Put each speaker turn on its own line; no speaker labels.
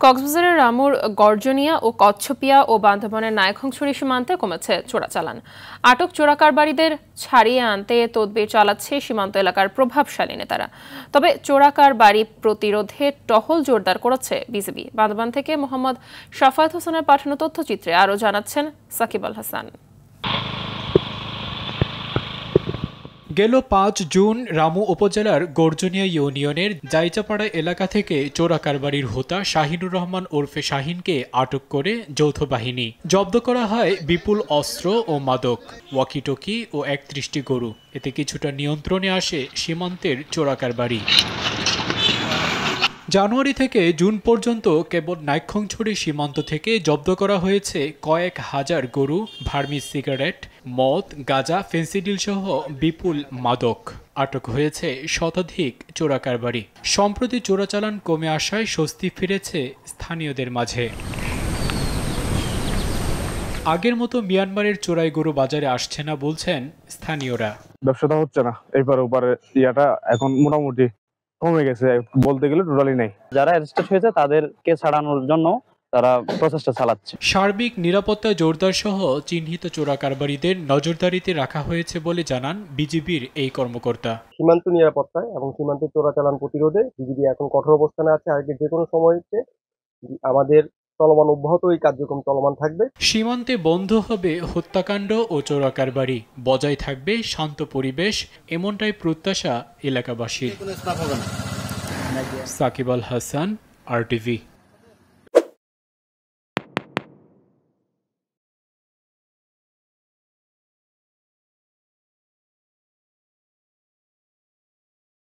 কক্সবাজারের রামুর গর্জনিয়া ও কচ্ছপিয়া ও বান্দরবানের নায়কংছড়ি সীমান্তে কমেছে চোরাচালান। আটক চোরাকারবারিদের ছাড়িয়ে আনতে তদবির চালাচ্ছে সীমান্ত এলাকার প্রভাবশালী নেতারা। তবে চোরাকারবারি প্রতিরোধে টহল জোরদার করেছে বিজিবি। বান্দরবান থেকে মোহাম্মদ শাফায়াত হোসেনের পাঠানো তথ্যচিত্রে আরও জানাচ্ছেন সাকিব আল হাসান।
গেল ৫ জুন রামু উপজেলার গর্জনিয়া ইউনিয়নের জাইচাপাড়া এলাকা থেকে চোরাকারবারির হোতা শাহিনুর রহমান ওরফে শাহিনকে আটক করে যৌথ বাহিনী জব্দ করা হয় বিপুল অস্ত্র ও মাদক, ওয়াকিটকি ও ৩১টি গরু। এতে কিছুটা নিয়ন্ত্রণে আসে সীমান্তের চোরাকারবারি। জানুয়ারি থেকে জুন পর্যন্ত কেবল নাইক্ষ্যংছড়ি সীমান্ত থেকে জব্দ করা হয়েছে কয়েক হাজার গরু, ভার্মিস সিগারেট, মদ, গাঁজা, ফেন্সিডিল সহ বিপুল মাদক। আটক হয়েছে শতাধিক চোরাকারবারি। সম্প্রতি চোরাচালান কমে আসায় স্বস্তি ফিরেছে স্থানীয়দের মাঝে। আগের মতো মিয়ানমারের চোরাই গরু বাজারে আসছে না বলছেন স্থানীয়রা।
ব্যবসাটা হচ্ছে না, এইবারে ওপারে ইয়াটা এখন মোটামুটি কমে গেছে, বলতে গেলে টোটালি নাই।
যারা অ্যারেস্টেড হয়েছে তাদেরকে ছাড়ানোর জন্য তারা প্রচেষ্টা চালাচ্ছে।
সার্বিক নিরাপত্তা জোরদার সহ চিহ্নিত চোরাকারবারিদের নজরদারিতে রাখা হয়েছে বলে জানান বিজিবির এই কর্মকর্তা।
সীমান্ত নিরাপত্তায় এবং সীমান্তে চোরাচালান প্রতিরোধে বিজিবি এখন কঠোর অবস্থানে আছে। আগে যে কোনো সময় আমাদের চলমান অব্যাহত এই কার্যক্রম চলমান থাকবে।
সীমান্তে বন্ধ হবে হত্যাকাণ্ড ও চোরাকারবারি, বজায় থাকবে শান্ত পরিবেশ, এমনটাই প্রত্যাশা এলাকাবাসীর। সাকিব আল হাসান, RTV।